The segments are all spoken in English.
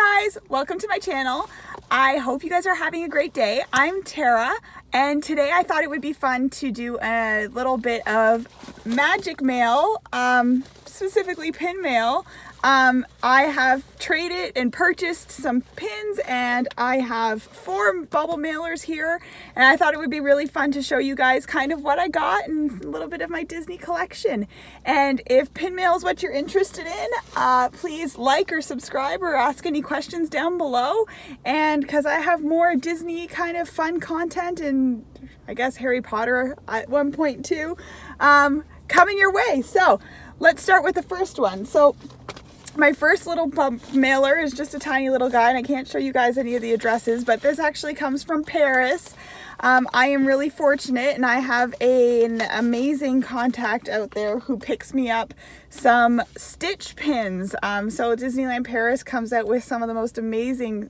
Hi guys, welcome to my channel. I hope you guys are having a great day. I'm Tara, and today I thought it would be fun to do a little bit of magic mail, specifically pin mail. I have traded and purchased some pins, and I have 4 bubble mailers here, and I thought it would be really fun to show you guys kind of what I got and a little bit of my Disney collection. And if pin mail is what you're interested in, please like or subscribe or ask any questions down below. And because I have more Disney kind of fun content and I guess Harry Potter at one point too, coming your way. So let's start with the first one. So my first little mailer is just a tiny little guy, and I can't show you guys any of the addresses, but this actually comes from Paris. I am really fortunate, and I have an amazing contact out there who picks me up some Stitch pins. So Disneyland Paris comes out with some of the most amazing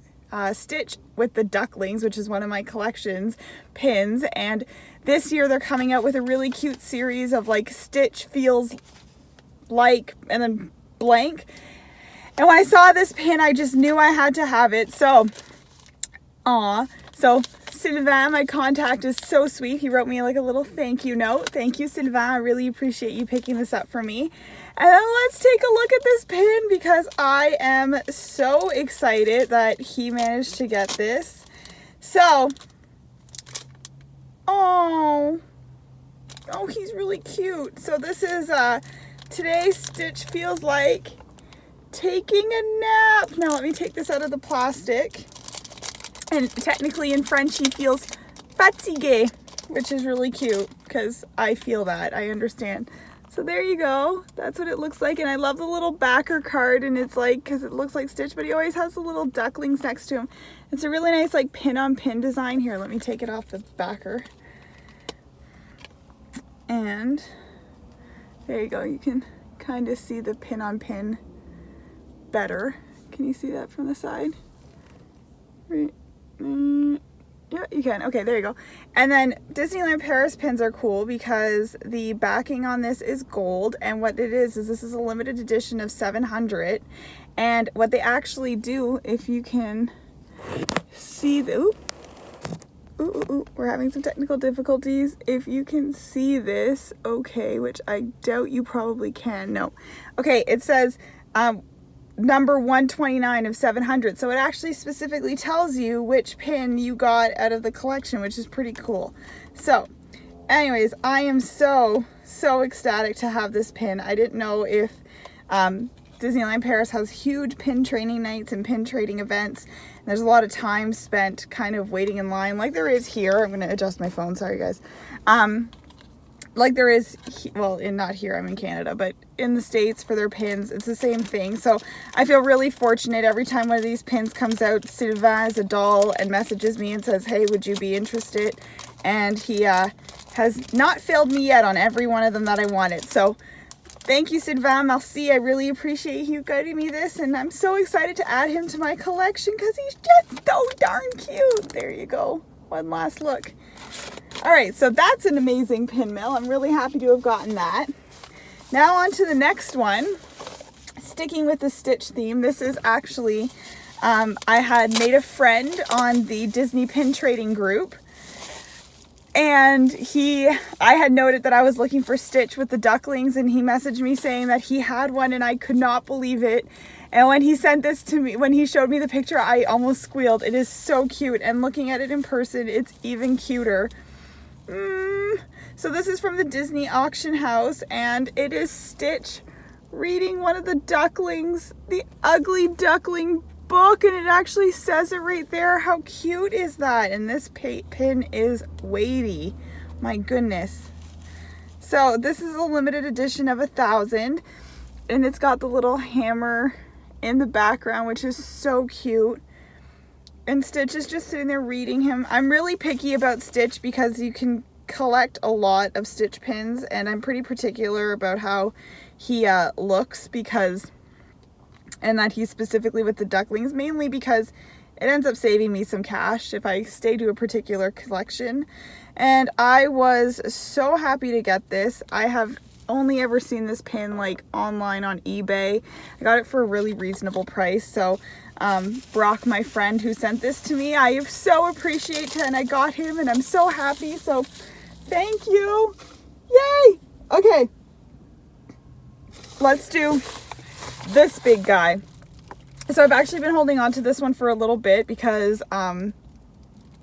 Stitch with the Ducklings, which is one of my collections, pins. And this year they're coming out with a really cute series of like Stitch feels like and then blank. And when I saw this pin, I just knew I had to have it. So, so Sylvain, my contact, is so sweet. He wrote me like a little thank you note. Thank you, Sylvain. I really appreciate you picking this up for me. And then let's take a look at this pin because I am so excited that he managed to get this. So, oh, he's really cute. So this is today Stitch feels like taking a nap. Now let me take this out of the plastic. And technically in French he feels fatigué, which is really cute because I feel that. I understand. So there you go. That's what it looks like. And I love the little backer card, and it's like, because it looks like Stitch, but he always has the little ducklings next to him. It's a really nice like pin on pin design. Here, let me take it off the backer. And there you go. You can kind of see the pin on pin better. Can you see that from the side? Right. Yeah, you can. Okay, there you go. And then Disneyland Paris pins are cool because the backing on this is gold, and what it is this is a limited edition of 700. And what they actually do, if you can see the we're having some technical difficulties. If you can see this, okay, which I doubt you probably can. No. Okay, it says number 129 of 700. So it actually specifically tells you which pin you got out of the collection, which is pretty cool. So anyways, I am so ecstatic to have this pin. I didn't know if Disneyland Paris has huge pin training nights and pin trading events. And there's a lot of time spent kind of waiting in line like there is here. I'm going to adjust my phone. Sorry, guys. Like there is, well, not here, I'm in Canada, but in the States for their pins, it's the same thing. So I feel really fortunate every time one of these pins comes out. Sylvain is a doll and messages me and says, hey, would you be interested? And he has not failed me yet on every one of them that I wanted. So thank you, Sylvain. Merci. I really appreciate you getting me this, and I'm so excited to add him to my collection because he's just so darn cute. There you go. One last look. All right, so that's an amazing pin mail. I'm really happy to have gotten that. Now on to the next one. Sticking with the Stitch theme, this is actually, I had made a friend on the Disney pin trading group, and I had noted that I was looking for Stitch with the ducklings, and he messaged me saying that he had one, and I could not believe it. And when he sent this to me, when he showed me the picture, I almost squealed. It is so cute, and looking at it in person, it's even cuter. So this is from the Disney auction house, and it is Stitch reading one of the ducklings, the Ugly Duckling book, and it actually says it right there. How cute is that? And this pin is weighty. My goodness. So this is a limited edition of 1,000, and it's got the little hammer in the background, which is so cute. And Stitch is just sitting there reading him. I'm really picky about Stitch because you can collect a lot of Stitch pins, and I'm pretty particular about how he looks and that he's specifically with the ducklings, mainly because it ends up saving me some cash if I stay to a particular collection. And I was so happy to get this. I have only ever seen this pin like online on eBay. I got it for a really reasonable price. So Brock, my friend who sent this to me, I so appreciate it, and I got him and I'm so happy. So thank you. Yay. Okay. Let's do this big guy. So I've actually been holding on to this one for a little bit because I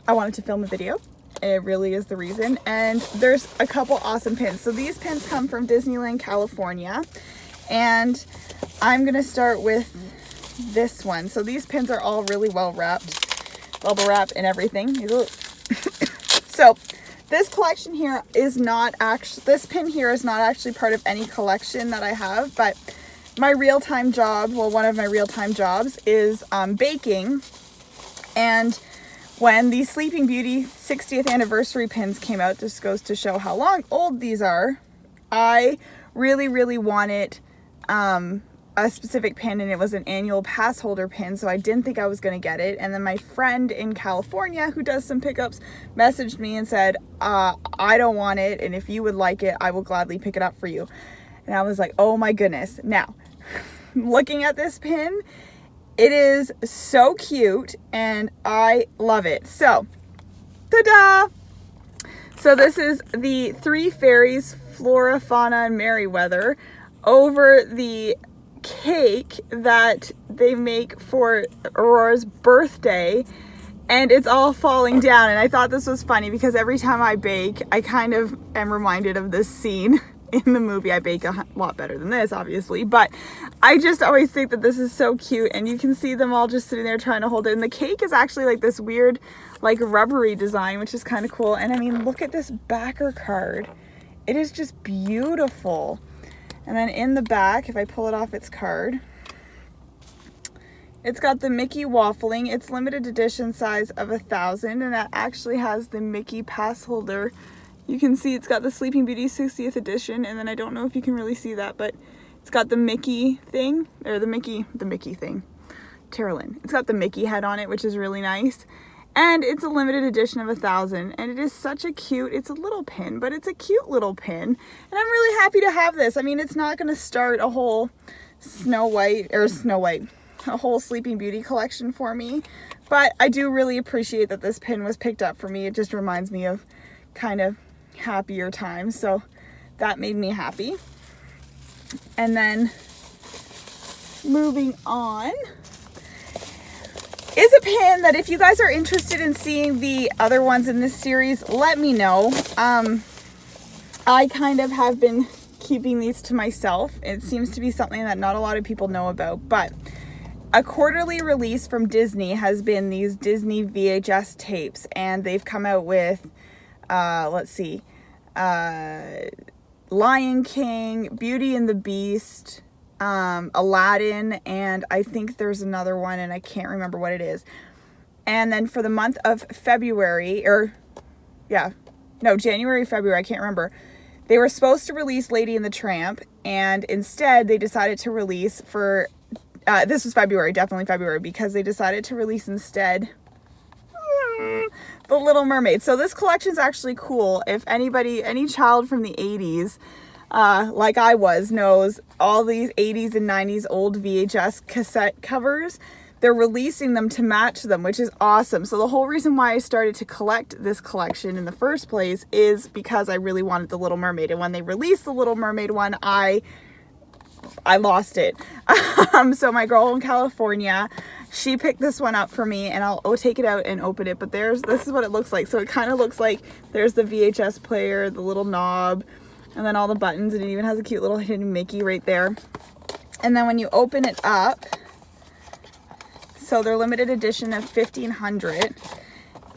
wanted to film a video. It really is the reason. And there's a couple awesome pins. So these pins come from Disneyland, California. And I'm going to start with this one. So these pins are all really well wrapped. Bubble wrap and everything. So this collection here is not actually, this pin here is not actually part of any collection that I have, but my real-time job, well, one of my real-time jobs is baking. And when the Sleeping Beauty 60th anniversary pins came out, just goes to show how old these are, I really wanted a specific pin, and it was an annual pass holder pin, so I didn't think I was going to get it. And then my friend in California who does some pickups messaged me and said, I don't want it, and if you would like it, I will gladly pick it up for you. And I was like, oh my goodness. Now, looking at this pin, it is so cute and I love it. So, ta-da! So this is the Three Fairies, Flora, Fauna, and Merryweather over the cake that they make for Aurora's birthday, and it's all falling down. And I thought this was funny because every time I bake, I kind of am reminded of this scene in the movie. I bake a lot better than this, obviously, but I just always think that this is so cute, and you can see them all just sitting there trying to hold it. And the cake is actually like this weird, like rubbery design, which is kind of cool. And I mean, look at this backer card. It is just beautiful. And then in the back, if I pull it off its card, it's got the Mickey waffling. It's limited edition size of 1,000, and that actually has the Mickey pass holder. You can see it's got the Sleeping Beauty 60th edition, and then I don't know if you can really see that, but it's got the Mickey thing, or the Mickey thing, Terralyn. It's got the Mickey head on it, which is really nice. And it's a limited edition of 1,000, and it is such a cute, it's a little pin, but it's a cute little pin. And I'm really happy to have this. I mean, it's not going to start a whole a whole Sleeping Beauty collection for me, but I do really appreciate that this pin was picked up for me. It just reminds me of kind of happier times, so that made me happy. And then moving on is a pin that if you guys are interested in seeing the other ones in this series, let me know. I kind of have been keeping these to myself. It seems to be something that not a lot of people know about, but a quarterly release from Disney has been these Disney VHS tapes, and they've come out with let's see, Lion King, Beauty and the Beast, Aladdin, and I think there's another one and I can't remember what it is. And then for the month of February, January, February, I can't remember, they were supposed to release Lady and the Tramp, and instead they decided to release for, this was February, definitely February, because they decided to release instead The Little Mermaid. So this collection is actually cool. If anybody, any child from the 80s, like I was, knows all these 80s and 90s old VHS cassette covers, they're releasing them to match them, which is awesome. So the whole reason why I started to collect this collection in the first place is because I really wanted The Little Mermaid. And when they released The Little Mermaid one, I lost it. So my girl in California, she picked this one up for me, and I'll take it out and open it. But this is what it looks like. So it kind of looks like there's the VHS player, the little knob, and then all the buttons, and it even has a cute little hidden Mickey right there. And then when you open it up, so they're limited edition of 1,500.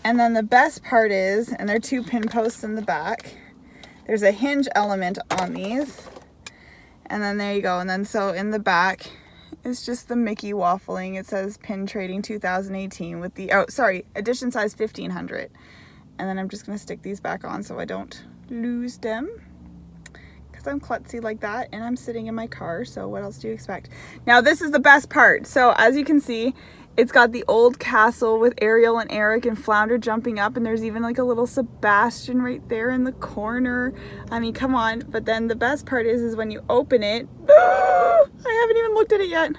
And then the best part is, and there are 2 pin posts in the back, there's a hinge element on these. And then there you go. And then so in the back, it's just the Mickey waffling. It says Pin Trading 2018 with the, edition size 1,500. And then I'm just going to stick these back on so I don't lose them, because I'm klutzy like that, and I'm sitting in my car, so what else do you expect? Now this is the best part. So as you can see, It's got the old castle with Ariel and Eric and Flounder jumping up, and there's even like a little Sebastian right there in the corner. I mean, come on. But then the best part is when you open it, I haven't even looked at it yet.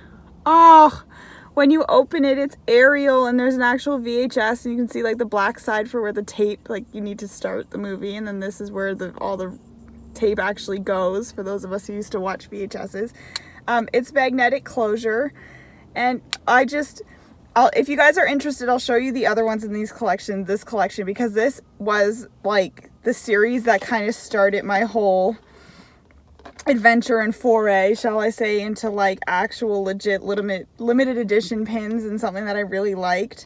Oh, when you open it, it's Ariel, and there's an actual VHS, and you can see like the black side for where the tape, like you need to start the movie, and then this is where all the tape actually goes for those of us who used to watch VHSs. It's magnetic closure, and if you guys are interested, I'll show you the other ones in this collection, because this was like the series that kind of started my whole adventure and foray, shall I say, into like actual legit limited edition pins, and something that I really liked.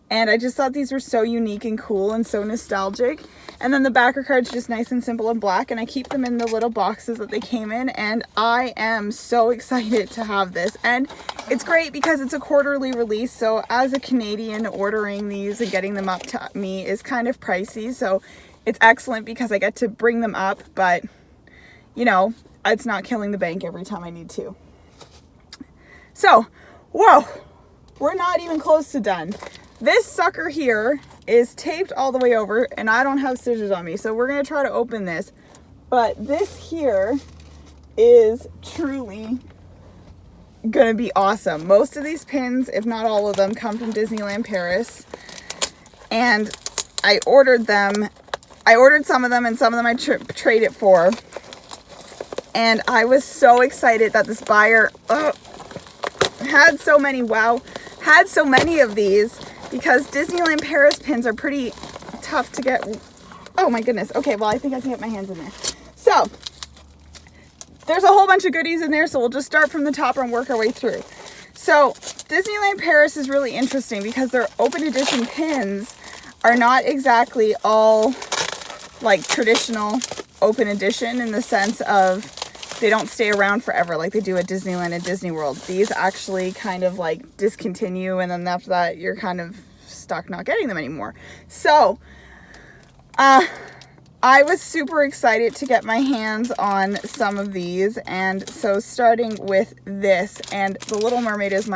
And I just thought these were so unique and cool and so nostalgic. And then the backer card's just nice and simple and black, and I keep them in the little boxes that they came in, and I am so excited to have this. And it's great because it's a quarterly release, so as a Canadian, ordering these and getting them up to me is kind of pricey, so it's excellent because I get to bring them up, but you know, it's not killing the bank every time I need to. So, whoa, we're not even close to done. This sucker here is taped all the way over, and I don't have scissors on me, so we're going to try to open this. But this here is truly going to be awesome. Most of these pins, if not all of them, come from Disneyland Paris. And I ordered them. I ordered some of them, and some of them I traded for. And I was so excited that this buyer had so many of these, because Disneyland Paris pins are pretty tough to get. Oh my goodness. Okay, well, I think I can get my hands in there. So there's a whole bunch of goodies in there, so we'll just start from the top and work our way through. So Disneyland Paris is really interesting because their open edition pins are not exactly all like traditional open edition, in the sense of they don't stay around forever like they do at Disneyland and Disney World. These actually kind of like discontinue, and then after that you're kind of stuck not getting them anymore. So I was super excited to get my hands on some of these, and so starting with this, and the Little Mermaid is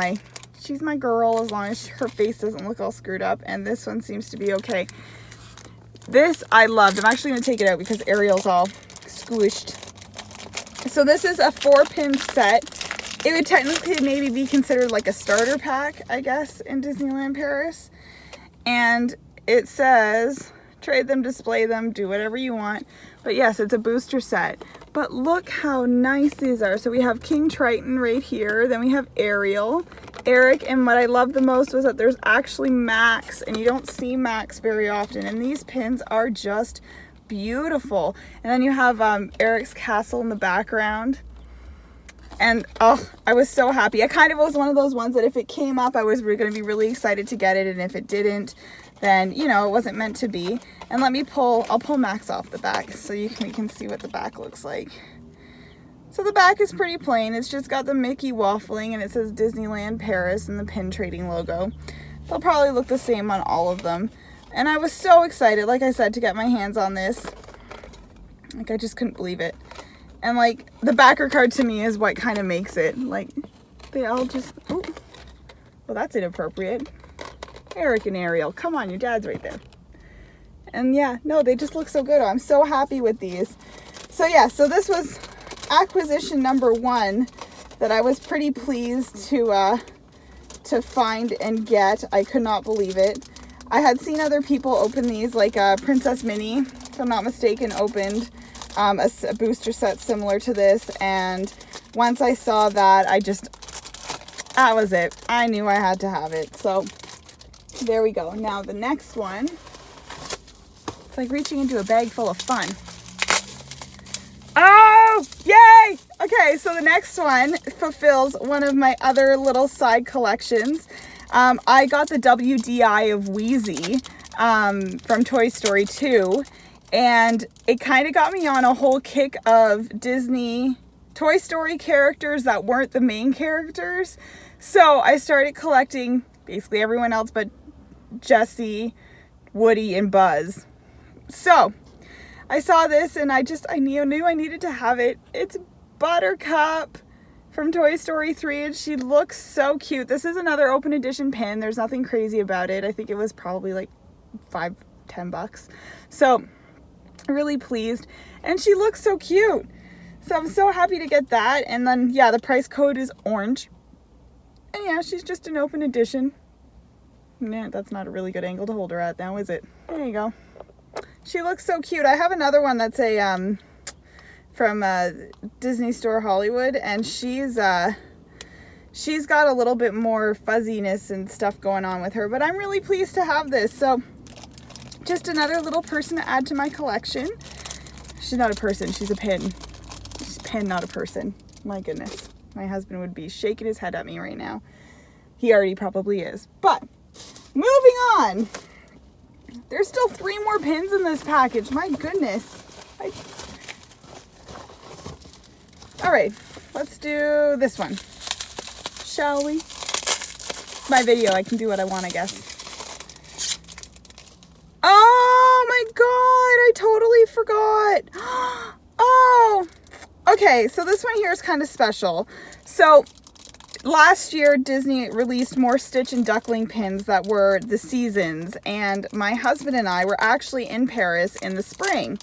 she's my girl, as long as her face doesn't look all screwed up, and this one seems to be okay. This I loved. I'm actually going to take it out because Ariel's all squished. So this is a 4-pin set. It would technically maybe be considered like a starter pack, I guess, in Disneyland Paris. And it says, trade them, display them, do whatever you want. But yes, it's a booster set. But look how nice these are. So we have King Triton right here. Then we have Ariel, Eric, and what I loved the most was that there's actually Max, and you don't see Max very often. And these pins are just beautiful. And then you have Eric's castle in the background, and oh, I was so happy. I kind of was one of those ones that if it came up, I was going to be really excited to get it, and if it didn't, then you know, it wasn't meant to be. And I'll pull Max off the back so we can see what the back looks like. So the back is pretty plain. It's just got the Mickey waffling, and it says Disneyland Paris and the pin trading logo. They'll probably look the same on all of them. And I was so excited, like I said, to get my hands on this. Like, I just couldn't believe it. And like, the backer card to me is what kind of makes it. Like, they all just, oh, well, that's inappropriate. Eric and Ariel, come on, your dad's right there. And yeah, no, they just look so good. I'm so happy with these. So yeah, so this was acquisition number 1 that I was pretty pleased to find and get. I could not believe it. I had seen other people open these, like Princess Minnie, if I'm not mistaken, opened a booster set similar to this, and once I saw that, that was it. I knew I had to have it. So there we go. Now the next one, it's like reaching into a bag full of fun. Oh, yay! Okay, so the next one fulfills one of my other little side collections. I got the WDI of Wheezy from Toy Story 2, and it kind of got me on a whole kick of Disney Toy Story characters that weren't the main characters. So I started collecting basically everyone else but Jessie, Woody, and Buzz. So I saw this and I knew I needed to have it. It's Buttercup from Toy Story 3, and she looks so cute. This is another open edition pin. There's nothing crazy about it. I think it was probably like $5-10. So really pleased, and she looks so cute. So I'm so happy to get that. And then yeah, the price code is orange. And yeah, she's just an open edition. Nah, that's not a really good angle to hold her at now, is it? There you go. She looks so cute. I have another one that's a from Disney Store Hollywood, and she's got a little bit more fuzziness and stuff going on with her, but I'm really pleased to have this. So just another little person to add to my collection. She's not a person, she's a pin. She's a pin, not a person. My goodness. My husband would be shaking his head at me right now. He already probably is. But moving on. There's still 3 more pins in this package. My goodness. All right, let's do this one, shall we? It's my video, I can do what I want, I guess. Oh my God, I totally forgot. Oh, okay, so this one here is kind of special. So last year, Disney released more Stitch and Duckling pins that were the seasons, and my husband and I were actually in Paris in the spring.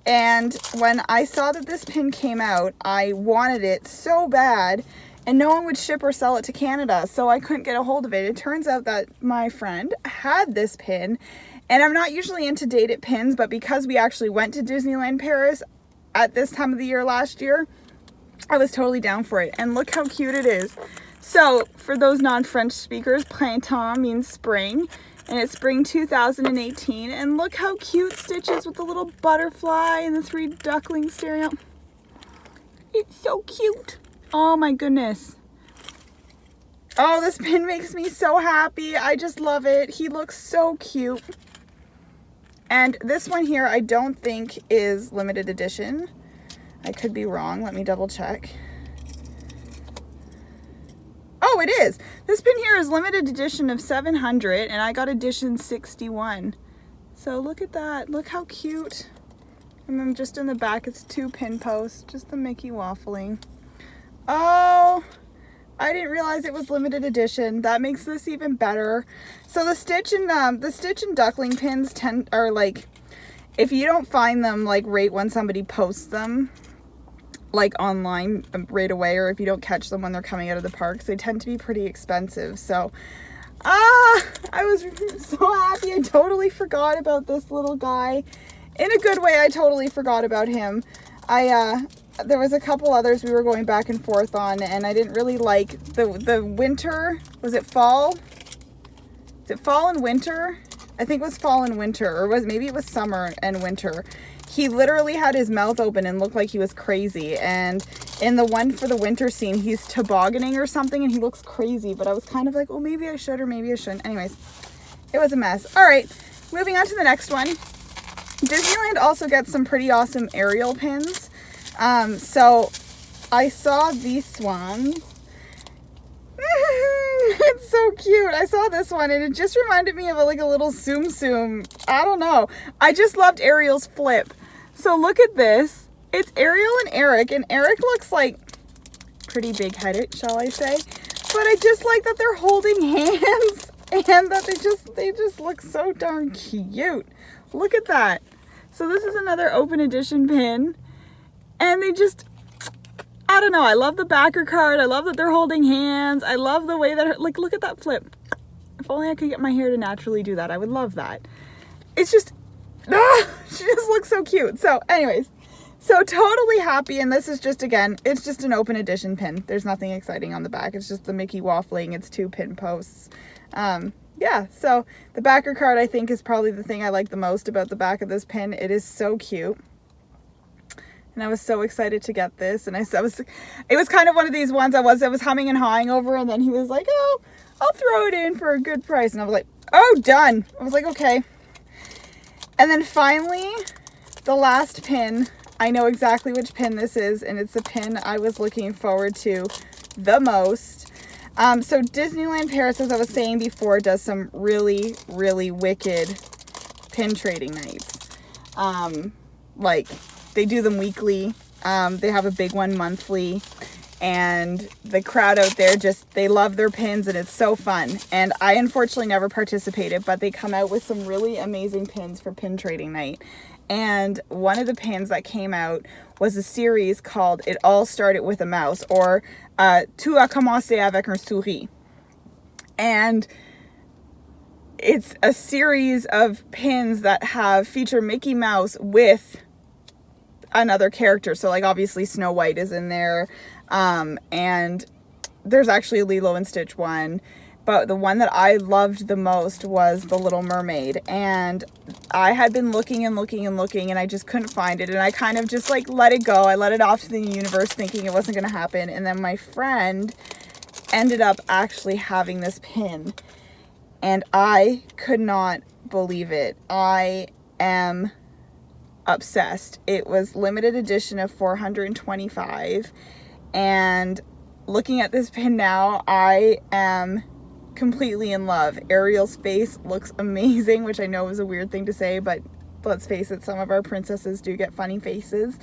And when I saw that this pin came out, I wanted it so bad, and no one would ship or sell it to Canada, so I couldn't get a hold of it. It turns out that my friend had this pin, and I'm not usually into dated pins, but because we actually went to Disneyland Paris at this time of the year last year, I was totally down for it. And look how cute it is. So for those non-French speakers, printemps means spring. And it's spring 2018. And look how cute Stitch is with the little butterfly and the 3 ducklings staring out. It's so cute. Oh my goodness. Oh, this pin makes me so happy. I just love it. He looks so cute. And this one here I don't think is limited edition. I could be wrong. Let me double check. Oh, it is. This pin here is limited edition of 700, and I got edition 61. So look at that. Look how cute. And then just in the back, it's 2 pin posts, just the Mickey waffling. Oh, I didn't realize it was limited edition. That makes this even better. So the Stitch and Duckling pins are like, if you don't find them like right when somebody posts them, like online right away, or if you don't catch them when they're coming out of the parks, they tend to be pretty expensive. So I was so happy. I totally forgot about this little guy. In a good way, I totally forgot about him. There was a couple others we were going back and forth on, and I didn't really like the winter. Was it fall? Is it fall and winter? I think it was fall and winter, or maybe it was summer and winter. He literally had his mouth open and looked like he was crazy. And in the one for the winter scene, he's tobogganing or something, and he looks crazy. But I was kind of like, oh, maybe I should or maybe I shouldn't. Anyways, it was a mess. All right, moving on to the next one. Disneyland also gets some pretty awesome Ariel pins. So I saw this one. It's so cute. I saw this one and it just reminded me of like a little Tsum Tsum. I don't know. I just loved Ariel's flip. So look at this. It's Ariel and Eric looks like pretty big-headed, shall I say. But I just like that they're holding hands and that they just look so darn cute. Look at that. So this is another open edition pin, and they just, I don't know, I love the backer card. I love that they're holding hands. I love the way that, like, look at that flip. If only I could get my hair to naturally do that. I would love that. It's just, she just looks so cute. So anyways, so totally happy. And this is just, again, it's just an open edition pin. There's nothing exciting on the back. It's just the Mickey waffling. It's 2 pin posts. Yeah, so the backer card I think is probably the thing I like the most about the back of this pin. It is so cute. And I was so excited to get this, and it was kind of one of these ones I was humming and hawing over, and then he was like, oh, I'll throw it in for a good price. And I was like, oh, done. I was like, okay. And then finally, the last pin, I know exactly which pin this is, and it's the pin I was looking forward to the most. So Disneyland Paris, as I was saying before, does some really, really wicked pin trading nights. Like, they do them weekly. They have a big one monthly. and the crowd out there just, they love their pins and it's so fun. And I unfortunately never participated, but they come out with some really amazing pins for pin trading night. And one of the pins that came out was a series called It All Started with a Mouse, or Tout a commencé avec un souris. And it's a series of pins that have feature Mickey Mouse with another character. So like obviously Snow White is in there, and there's actually a Lilo and Stitch one, but the one that I loved the most was the Little Mermaid. And I had been looking and looking and looking, and I just couldn't find it, and I kind of just like let it go. I let it off to the universe thinking it wasn't going to happen. And then my friend ended up actually having this pin, and I could not believe it. I am obsessed. It was limited edition of 425, and looking at this pin now, I am completely in love. Ariel's face looks amazing, which I know is a weird thing to say, but let's face it, some of our princesses do get funny faces.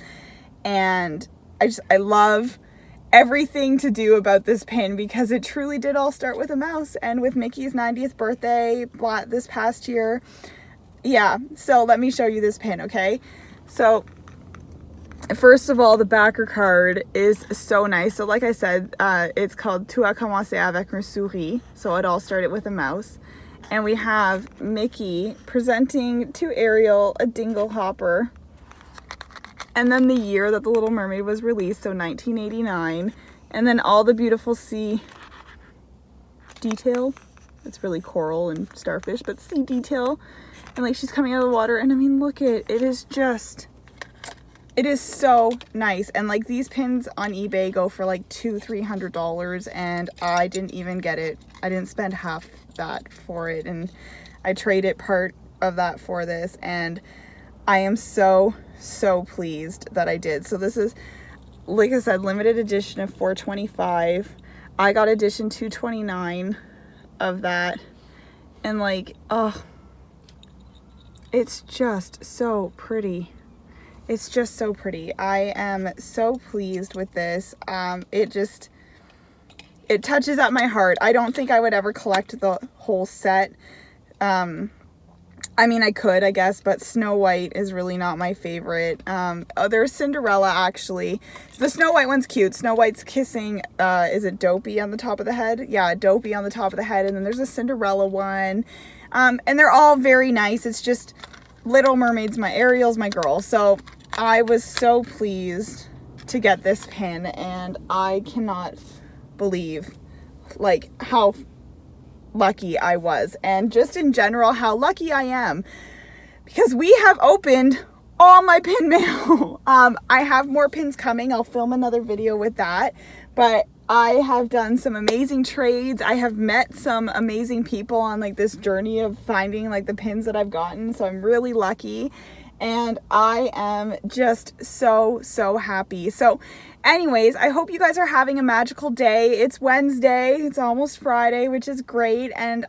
And I love everything to do about this pin, because it truly did all start with a mouse, and with Mickey's 90th birthday this past year. Yeah, so let me show you this pin, okay? So first of all, the backer card is so nice. So like I said, it's called Tout a commencé avec un souris. So it all started with a mouse. And we have Mickey presenting to Ariel a dingle hopper. And then the year that The Little Mermaid was released, so 1989. And then all the beautiful sea detail. It's really coral and starfish, but sea detail. And like she's coming out of the water, and I mean, look it is just, it is so nice. And like these pins on eBay go for like $200-300, and I didn't even get it. I didn't spend half that for it, and I traded part of that for this, and I am so pleased that I did. So this is, like I said, limited edition of 425. I got edition 229 of that, and like, oh, it's just so pretty. It's just so pretty. I am so pleased with this. It touches at my heart. I don't think I would ever collect the whole set. I mean, I could, I guess, but Snow White is really not my favorite. There's Cinderella, actually. The Snow White one's cute. Snow White's kissing, is it Dopey on the top of the head? Yeah, Dopey on the top of the head. And then there's a Cinderella one. And they're all very nice. It's just Little Mermaid's Ariel's my girl. So I was so pleased to get this pin, and I cannot believe like how lucky I was, and just in general how lucky I am, because we have opened all my pin mail. I have more pins coming. I'll film another video with that, but I have done some amazing trades. I have met some amazing people on like this journey of finding like the pins that I've gotten, so I'm really lucky, and I am just so happy. So anyways, I hope you guys are having a magical day. It's Wednesday, it's almost Friday, which is great, and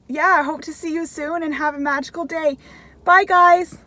yeah, I hope to see you soon and have a magical day. Bye guys.